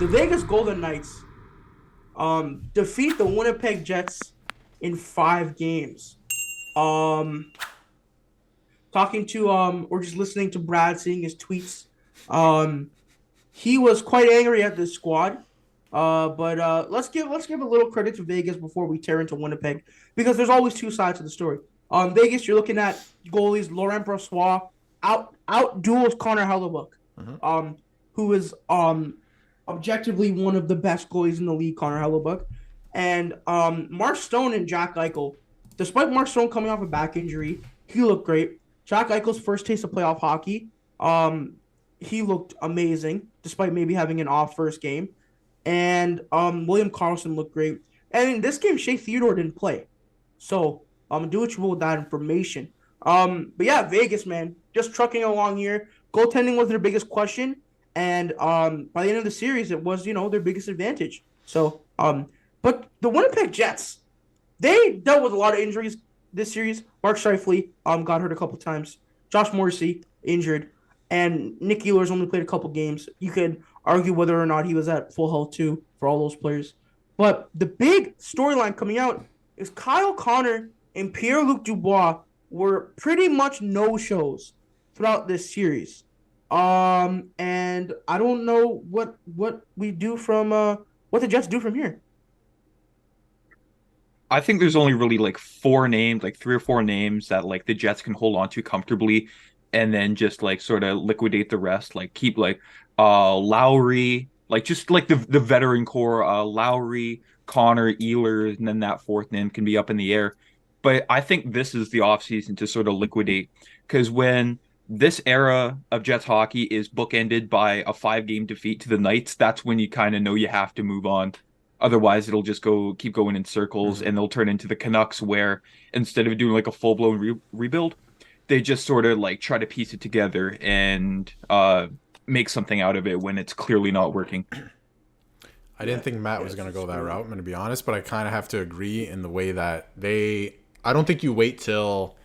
the Vegas Golden Knights defeat the Winnipeg Jets in 5 games. Um, talking to or just listening to Brad, seeing his tweets. Um, he was quite angry at the squad. But let's give a little credit to Vegas before we tear into Winnipeg because there's always two sides to the story. Vegas, you're looking at goalies Laurent Brossoit out duels Connor Hellebuck, Mhm. who is objectively one of the best goalies in the league, Connor Hellebuck, and Mark Stone and Jack Eichel. Despite Mark Stone coming off a back injury, he looked great. Jack Eichel's first taste of playoff hockey, he looked amazing despite maybe having an off first game, and William Karlsson looked great. And in this game, Shea Theodore didn't play, so do what you will with that information. But yeah, Vegas, man, just trucking along here. Goaltending was their biggest question, and by the end of the series, it was their biggest advantage. So but the Winnipeg Jets, they dealt with a lot of injuries this series. Mark Scheifele got hurt a couple times. Josh Morrissey injured, and Nick Ehlers only played a couple games. You could argue whether or not he was at full health too for all those players. But the big storyline coming out is Kyle Connor and Pierre-Luc Dubois were pretty much no-shows throughout this series. And I don't know what we do from what the Jets do from here. I think there's only really like four names, like three or four names that like the Jets can hold on to comfortably and then just like sort of liquidate the rest. Like keep like Lowry, like just like the veteran core, Lowry, Connor, Ehlers, and then that fourth name can be up in the air. But I think this is the offseason to sort of liquidate because when this era of Jets hockey is bookended by a 5 game defeat to the Knights, that's when you kind of know you have to move on. Otherwise, it'll just keep going in circles, and they'll turn into the Canucks, where instead of doing like a full blown rebuild, they just sort of like try to piece it together and make something out of it when it's clearly not working. I didn't think Matt was going to go that route, I'm going to be honest, but I kind of have to agree in the way that I don't think you wait till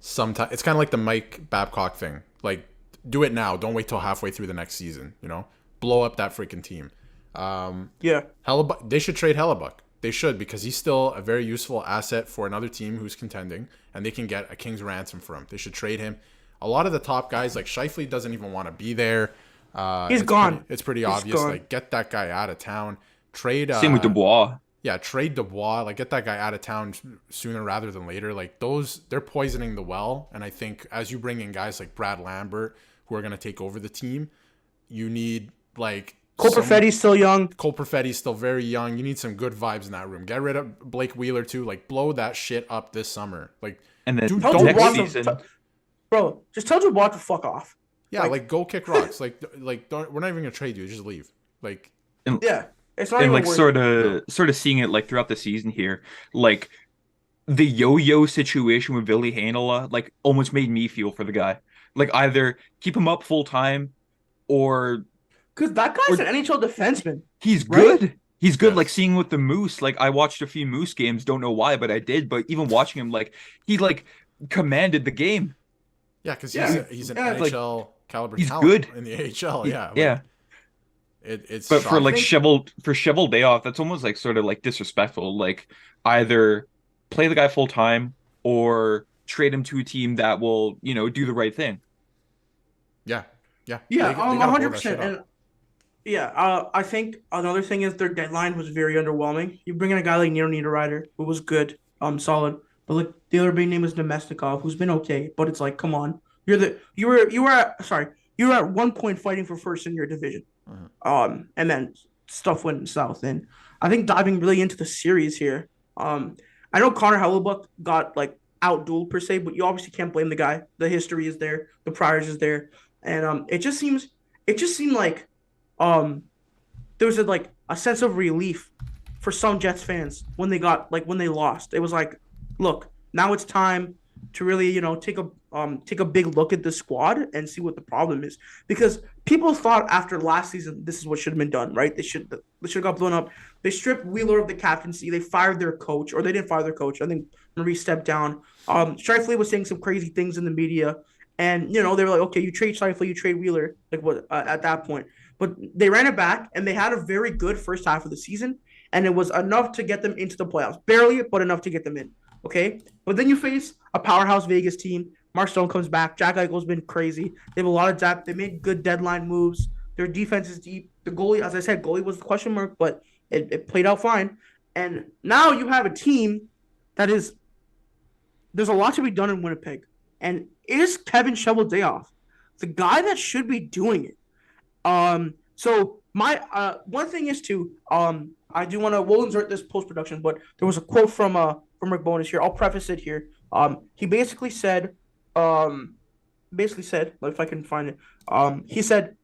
sometime. It's kind of like the Mike Babcock thing. Like, do it now. Don't wait till halfway through the next season, Blow up that freaking team. Yeah. Hellebuck, they should trade Hellebuck. They should, because he's still a very useful asset for another team who's contending, and they can get a king's ransom for him. They should trade him. A lot of the top guys, like Scheifele, doesn't even want to be there. He's gone. It's pretty obvious. Gone. Like, get that guy out of town. Trade. Same with Dubois. Yeah, trade Dubois. Like, get that guy out of town sooner rather than later. Like, they're poisoning the well. And I think as you bring in guys like Brad Lambert, who are going to take over the team, you need, like... Cole Perfetti's still young. Cole Perfetti's still very young. You need some good vibes in that room. Get rid of Blake Wheeler, too. Like, blow that shit up this summer. Like, and then don't next season... Bro, just tell Dubois to fuck off. Yeah, like go kick rocks. Like don't, we're not even going to trade you. Just leave. Like... Yeah. It's not and even like sort of seeing it like throughout the season here, like the yo-yo situation with Ville Heinola, like almost made me feel for the guy. Like either keep him up full time, or because that guy's an NHL defenseman. He's right? good. He's good. Like seeing with the Moose, like I watched a few Moose games. Don't know why, but I did. But even watching him, like he like commanded the game. Yeah, because he's an NHL caliber. He's talent good in the AHL. Yeah, yeah. It's but shocking. for shovel day off, that's almost like sort of like disrespectful. Like either play the guy full time or trade him to a team that will do the right thing. Yeah. 100%. And I think another thing is their deadline was very underwhelming. You bring in a guy like Nino Niederreiter, who was good, solid, but like the other big name is Nemestikov, who's been okay, but it's like, come on, you were at one point fighting for first in your division. And then stuff went south. And I think diving really into the series here, I know Connor Hellebuck got like outdueled per se, but you obviously can't blame the guy. The history is there, the priors is there, and it just seemed like there was a sense of relief for some Jets fans when they lost. It was like, look, now it's time to really take a big look at the squad and see what the problem is, because people thought after last season this is what should have been done, right? They should have got blown up. They stripped Wheeler of the captaincy. They fired their coach, or they didn't fire their coach. I think Marie stepped down. Scheifele was saying some crazy things in the media, And they were like, okay, you trade Scheifele, you trade Wheeler, like what at that point. But they ran it back, and they had a very good first half of the season, and it was enough to get them into the playoffs. Barely, but enough to get them in. Okay, but then you face a powerhouse Vegas team. Mark Stone comes back. Jack Eichel's been crazy. They have a lot of depth. They made good deadline moves. Their defense is deep. The goalie, as I said, goalie was the question mark, but it played out fine. And now you have a team that is – there's a lot to be done in Winnipeg. And is Kevin Cheveldayoff the guy that should be doing it? So my one thing is to I do want to we'll insert this post production, but there was a quote from Rick Bowness here. I'll preface it here. He basically said if I can find it, he said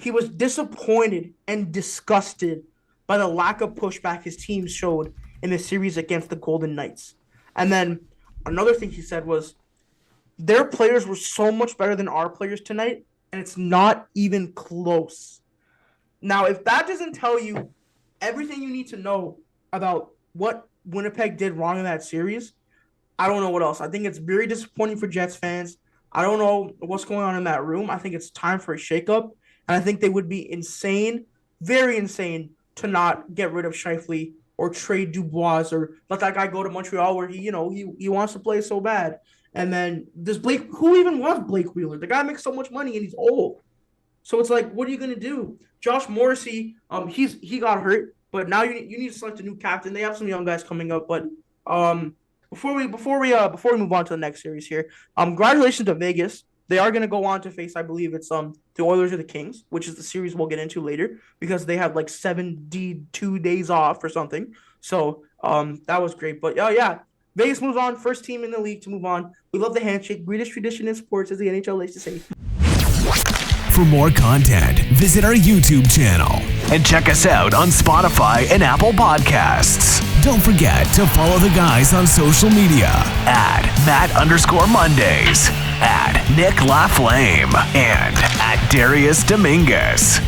he was disappointed and disgusted by the lack of pushback his team showed in the series against the Golden Knights. And then another thing he said was their players were so much better than our players tonight, and it's not even close. Now, if that doesn't tell you everything you need to know about what Winnipeg did wrong in that series, I don't know what else. I think it's very disappointing for Jets fans. I don't know what's going on in that room. I think it's time for a shakeup, and I think they would be insane, very insane, to not get rid of Scheifele or trade Dubois or let that guy go to Montreal where he wants to play so bad. And then this Blake, who even wants Blake Wheeler? The guy makes so much money and he's old. So it's like, what are you gonna do? Josh Morrissey, he got hurt, but now you need to select a new captain. They have some young guys coming up, but before we move on to the next series here, congratulations to Vegas. They are gonna go on to face, I believe it's the Oilers or the Kings, which is the series we'll get into later because they have like 2 days off or something. So that was great. But yeah. Vegas moves on. First team in the league to move on. We love the handshake. Greatest tradition in sports, as the NHL likes to say. For more content, visit our YouTube channel and check us out on Spotify and Apple Podcasts. Don't forget to follow the guys on social media at Matt_Mondays, at Nick LaFlame, and at Darius Dominguez.